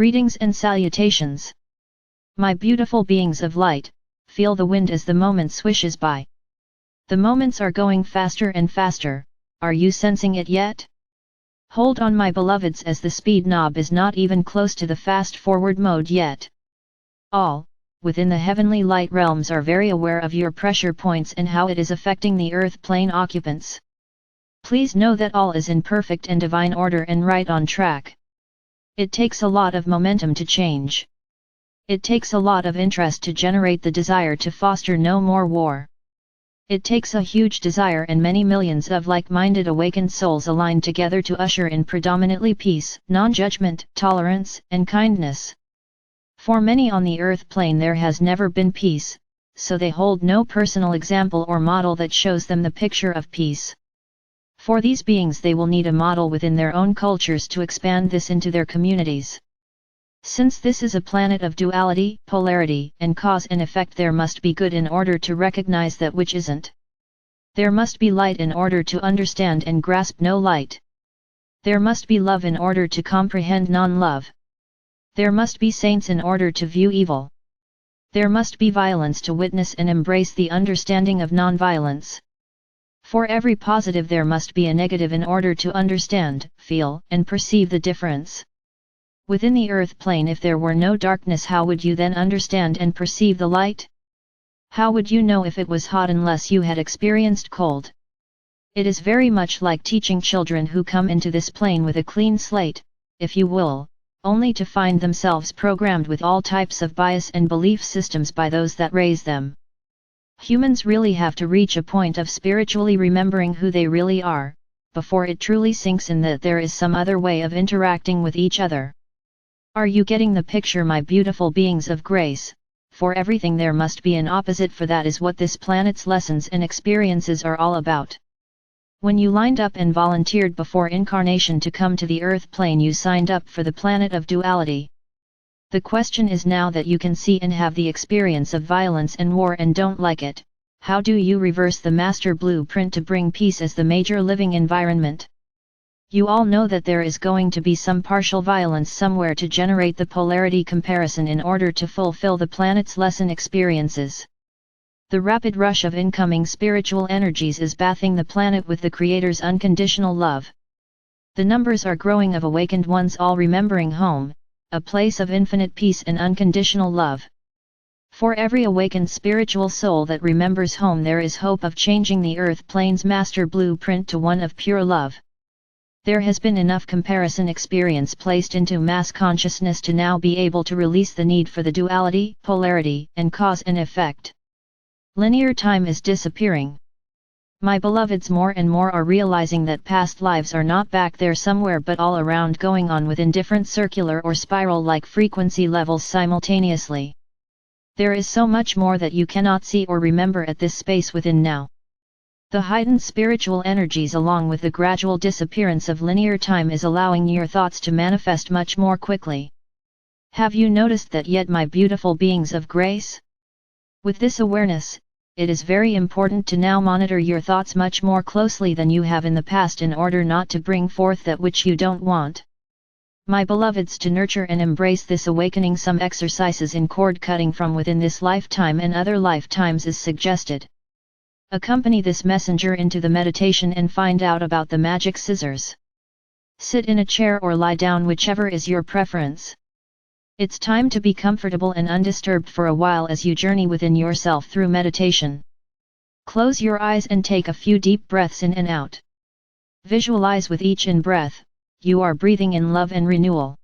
Greetings and salutations. My beautiful beings of light, feel the wind as the moment swishes by. The moments are going faster and faster, are you sensing it yet? Hold on my beloveds, as the speed knob is not even close to the fast forward mode yet. All, within the heavenly light realms, are very aware of your pressure points and how it is affecting the earth plane occupants. Please know that all is in perfect and divine order and right on track. It takes a lot of momentum to change. It takes a lot of interest to generate the desire to foster no more war. It takes a huge desire and many millions of like-minded awakened souls aligned together to usher in predominantly peace, non-judgment, tolerance, and kindness. For many on the earth plane there has never been peace, so they hold no personal example or model that shows them the picture of peace. For these beings they will need a model within their own cultures to expand this into their communities. Since this is a planet of duality, polarity, and cause and effect, there must be good in order to recognize that which isn't. There must be light in order to understand and grasp no light. There must be love in order to comprehend non-love. There must be saints in order to view evil. There must be violence to witness and embrace the understanding of non-violence. For every positive there must be a negative in order to understand, feel, and perceive the difference. Within the earth plane, if there were no darkness, how would you then understand and perceive the light? How would you know if it was hot unless you had experienced cold? It is very much like teaching children who come into this plane with a clean slate, if you will, only to find themselves programmed with all types of bias and belief systems by those that raise them. Humans really have to reach a point of spiritually remembering who they really are, before it truly sinks in that there is some other way of interacting with each other. Are you getting the picture, my beautiful beings of grace? For everything there must be an opposite, for that is what this planet's lessons and experiences are all about. When you lined up and volunteered before incarnation to come to the earth plane, you signed up for the planet of duality. The question is now that you can see and have the experience of violence and war and don't like it, how do you reverse the master blueprint to bring peace as the major living environment? You all know that there is going to be some partial violence somewhere to generate the polarity comparison in order to fulfill the planet's lesson experiences. The rapid rush of incoming spiritual energies is bathing the planet with the Creator's unconditional love. The numbers are growing of awakened ones all remembering home, a place of infinite peace and unconditional love. For every awakened spiritual soul that remembers home, there is hope of changing the earth plane's master blueprint to one of pure love. There has been enough comparison experience placed into mass consciousness to now be able to release the need for the duality, polarity, and cause and effect. Linear time is disappearing. My beloveds more and more are realizing that past lives are not back there somewhere but all around, going on within different circular or spiral-like frequency levels simultaneously. There is so much more that you cannot see or remember at this space within now. The heightened spiritual energies along with the gradual disappearance of linear time is allowing your thoughts to manifest much more quickly. Have you noticed that yet, my beautiful beings of grace? With this awareness, it is very important to now monitor your thoughts much more closely than you have in the past in order not to bring forth that which you don't want. My beloveds, to nurture and embrace this awakening, some exercises in cord cutting from within this lifetime and other lifetimes is suggested. Accompany this messenger into the meditation and find out about the magic scissors. Sit in a chair or lie down, whichever is your preference. It's time to be comfortable and undisturbed for a while as you journey within yourself through meditation. Close your eyes and take a few deep breaths in and out. Visualize with each in-breath, you are breathing in love and renewal.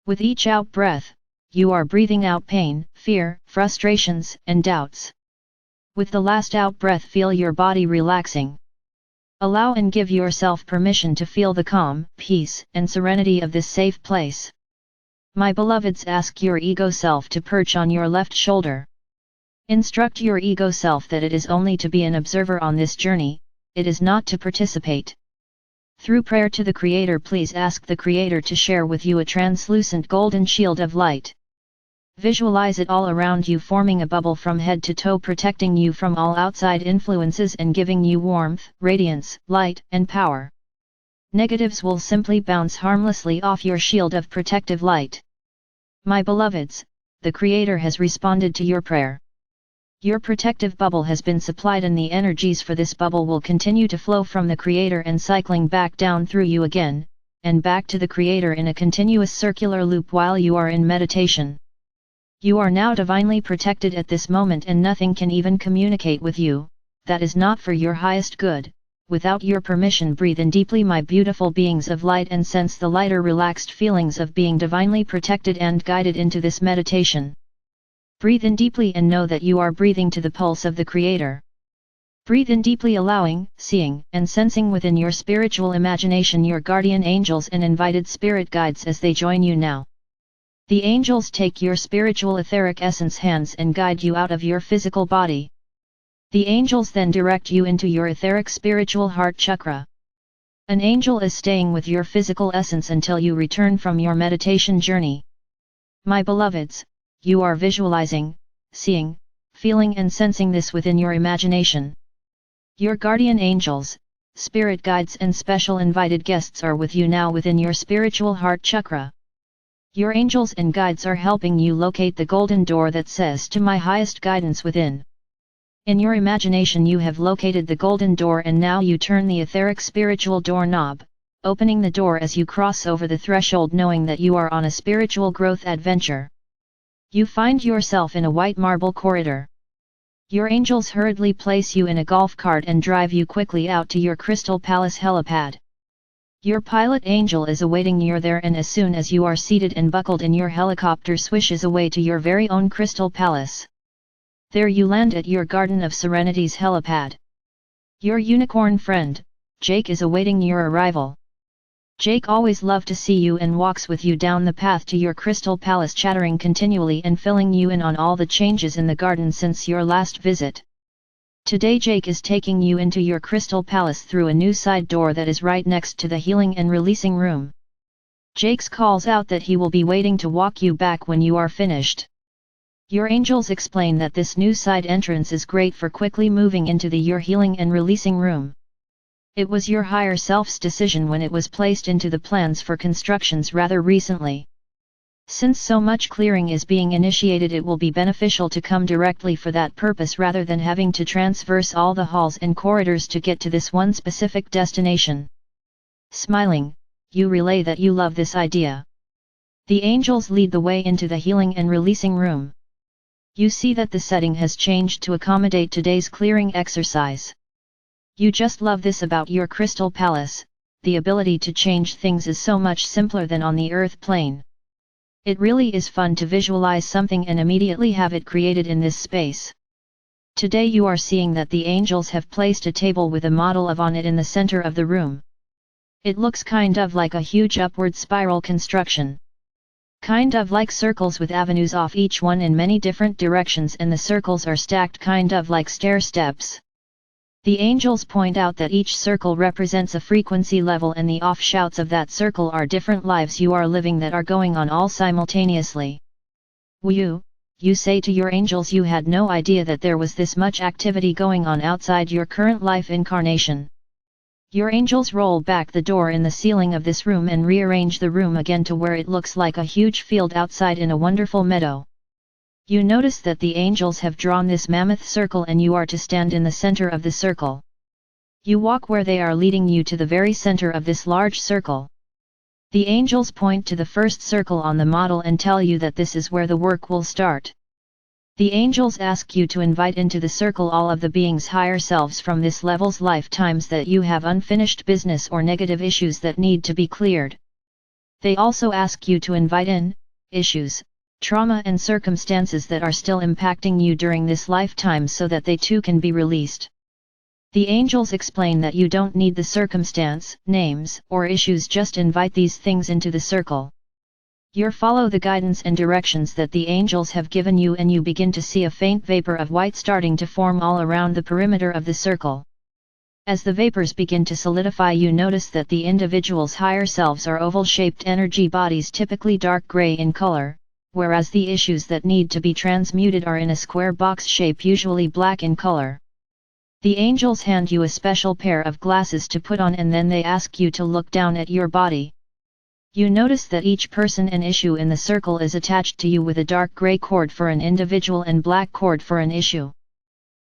With each out-breath, you are breathing out pain, fear, frustrations, and doubts. With the last out-breath, feel your body relaxing. Allow and give yourself permission to feel the calm, peace, and serenity of this safe place. My beloveds, ask your ego self to perch on your left shoulder. Instruct your ego self that it is only to be an observer on this journey, it is not to participate. Through prayer to the Creator, please ask the Creator to share with you a translucent golden shield of light. Visualize it all around you, forming a bubble from head to toe, protecting you from all outside influences and giving you warmth, radiance, light, and power. Negatives will simply bounce harmlessly off your shield of protective light. My beloveds, the Creator has responded to your prayer. Your protective bubble has been supplied and the energies for this bubble will continue to flow from the Creator and cycling back down through you again, and back to the Creator in a continuous circular loop while you are in meditation. You are now divinely protected at this moment and nothing can even communicate with you, that is not for your highest good. Without your permission, breathe in deeply, my beautiful beings of light, and sense the lighter, relaxed feelings of being divinely protected and guided into this meditation. Breathe in deeply and know that you are breathing to the pulse of the Creator. Breathe in deeply, allowing, seeing, and sensing within your spiritual imagination your guardian angels and invited spirit guides as they join you now. The angels take your spiritual etheric essence hands and guide you out of your physical body. The angels then direct you into your etheric spiritual heart chakra. An angel is staying with your physical essence until you return from your meditation journey. My beloveds, you are visualizing, seeing, feeling and sensing this within your imagination. Your guardian angels, spirit guides and special invited guests are with you now within your spiritual heart chakra. Your angels and guides are helping you locate the golden door that says to my highest guidance within. In your imagination you have located the golden door and now you turn the etheric spiritual doorknob, opening the door as you cross over the threshold, knowing that you are on a spiritual growth adventure. You find yourself in a white marble corridor. Your angels hurriedly place you in a golf cart and drive you quickly out to your Crystal Palace helipad. Your pilot angel is awaiting you there, and as soon as you are seated and buckled in, your helicopter swishes away to your very own Crystal Palace. There you land at your Garden of Serenity's helipad. Your unicorn friend, Jake, is awaiting your arrival. Jake always loved to see you and walks with you down the path to your Crystal Palace, chattering continually and filling you in on all the changes in the garden since your last visit. Today Jake is taking you into your Crystal Palace through a new side door that is right next to the healing and releasing room. Jake calls out that he will be waiting to walk you back when you are finished. Your angels explain that this new side entrance is great for quickly moving into your healing and releasing room. It was your higher self's decision when it was placed into the plans for constructions rather recently. Since so much clearing is being initiated, it will be beneficial to come directly for that purpose rather than having to traverse all the halls and corridors to get to this one specific destination. Smiling, you relay that you love this idea. The angels lead the way into the healing and releasing room. You see that the setting has changed to accommodate today's clearing exercise. You just love this about your Crystal Palace. The ability to change things is so much simpler than on the earth plane. It really is fun to visualize something and immediately have it created in this space. Today you are seeing that the angels have placed a table with a model of on it in the center of the room. It looks kind of like a huge upward spiral construction. Kind of like circles with avenues off each one in many different directions, and the circles are stacked kind of like stair steps. The angels point out that each circle represents a frequency level, and the offshoots of that circle are different lives you are living that are going on all simultaneously. You say to your angels you had no idea that there was this much activity going on outside your current life incarnation. Your angels roll back the door in the ceiling of this room and rearrange the room again to where it looks like a huge field outside in a wonderful meadow. You notice that the angels have drawn this mammoth circle and you are to stand in the center of the circle. You walk where they are leading you to the very center of this large circle. The angels point to the first circle on the model and tell you that this is where the work will start. The angels ask you to invite into the circle all of the beings' higher selves from this level's lifetimes that you have unfinished business or negative issues that need to be cleared. They also ask you to invite in issues, trauma and circumstances that are still impacting you during this lifetime so that they too can be released. The angels explain that you don't need the circumstance, names, or issues, just invite these things into the circle. You follow the guidance and directions that the angels have given you and you begin to see a faint vapor of white starting to form all around the perimeter of the circle. As the vapors begin to solidify, you notice that the individual's higher selves are oval-shaped energy bodies, typically dark gray in color, whereas the issues that need to be transmuted are in a square box shape, usually black in color. The angels hand you a special pair of glasses to put on and then they ask you to look down at your body. You notice that each person and issue in the circle is attached to you with a dark gray cord for an individual and black cord for an issue.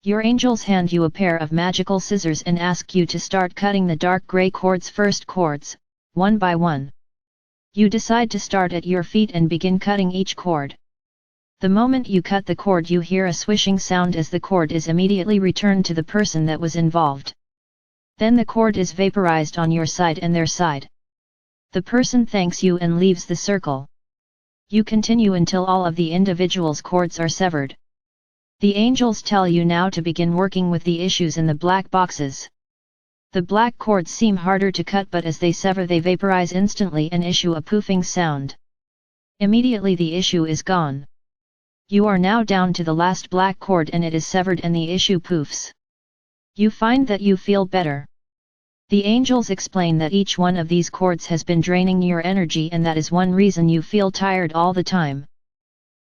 Your angels hand you a pair of magical scissors and ask you to start cutting the dark gray cords, first cords, one by one. You decide to start at your feet and begin cutting each cord. The moment you cut the cord, you hear a swishing sound as the cord is immediately returned to the person that was involved. Then the cord is vaporized on your side and their side. The person thanks you and leaves the circle. You continue until all of the individual's cords are severed. The angels tell you now to begin working with the issues in the black boxes. The black cords seem harder to cut, but as they sever they vaporize instantly and issue a poofing sound. Immediately the issue is gone. You are now down to the last black cord and it is severed and the issue poofs. You find that you feel better. The angels explain that each one of these cords has been draining your energy and that is one reason you feel tired all the time.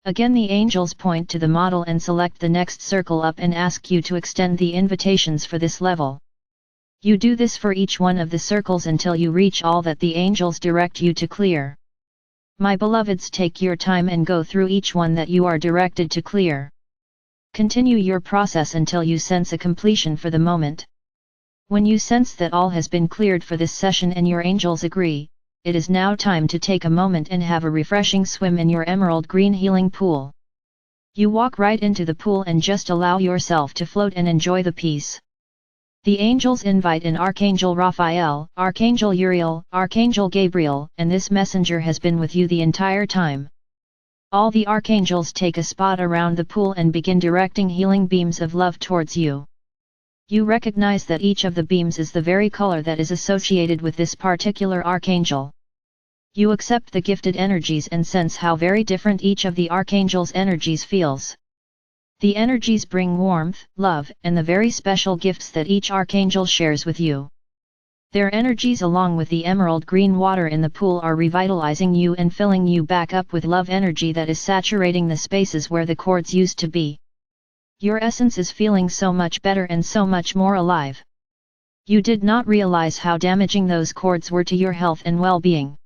Again the angels point to the model and select the next circle up and ask you to extend the invitations for this level. You do this for each one of the circles until you reach all that the angels direct you to clear. My beloveds, take your time and go through each one that you are directed to clear. Continue your process until you sense a completion for the moment. When you sense that all has been cleared for this session and your angels agree, it is now time to take a moment and have a refreshing swim in your emerald green healing pool. You walk right into the pool and just allow yourself to float and enjoy the peace. The angels invite in Archangel Raphael, Archangel Uriel, Archangel Gabriel, and this messenger has been with you the entire time. All the archangels take a spot around the pool and begin directing healing beams of love towards you. You recognize that each of the beams is the very color that is associated with this particular archangel. You accept the gifted energies and sense how very different each of the archangel's energies feels. The energies bring warmth, love, and the very special gifts that each archangel shares with you. Their energies along with the emerald green water in the pool are revitalizing you and filling you back up with love energy that is saturating the spaces where the cords used to be. Your essence is feeling so much better and so much more alive. You did not realize how damaging those cords were to your health and well-being.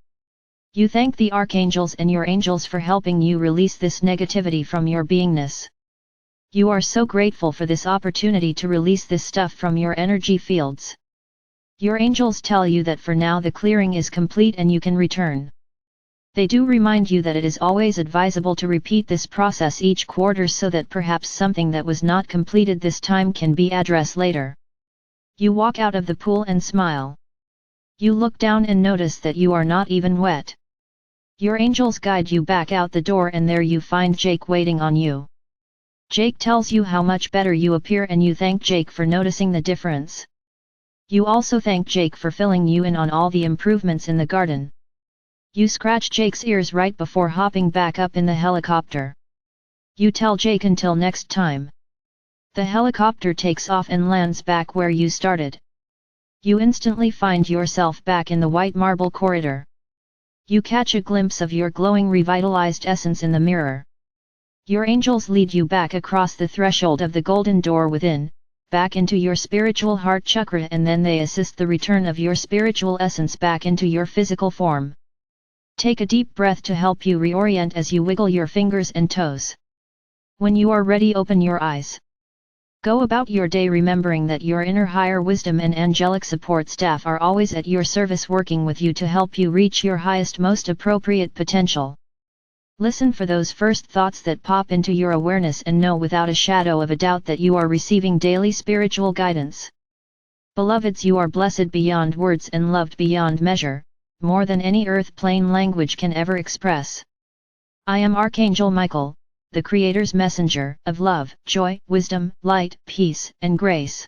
You thank the archangels and your angels for helping you release this negativity from your beingness. You are so grateful for this opportunity to release this stuff from your energy fields. Your angels tell you that for now the clearing is complete and you can return. They do remind you that it is always advisable to repeat this process each quarter so that perhaps something that was not completed this time can be addressed later. You walk out of the pool and smile. You look down and notice that you are not even wet. Your angels guide you back out the door and there you find Jake waiting on you. Jake tells you how much better you appear and you thank Jake for noticing the difference. You also thank Jake for filling you in on all the improvements in the garden. You scratch Jake's ears right before hopping back up in the helicopter. You tell Jake until next time. The helicopter takes off and lands back where you started. You instantly find yourself back in the white marble corridor. You catch a glimpse of your glowing revitalized essence in the mirror. Your angels lead you back across the threshold of the golden door within, back into your spiritual heart chakra, and then they assist the return of your spiritual essence back into your physical form. Take a deep breath to help you reorient as you wiggle your fingers and toes. When you are ready, open your eyes. Go about your day remembering that your inner higher wisdom and angelic support staff are always at your service working with you to help you reach your highest, most appropriate potential. Listen for those first thoughts that pop into your awareness and know without a shadow of a doubt that you are receiving daily spiritual guidance. Beloveds, you are blessed beyond words and loved beyond measure, more than any earth plane language can ever express. I am Archangel Michael, the Creator's messenger of love, joy, wisdom, light, peace, and grace.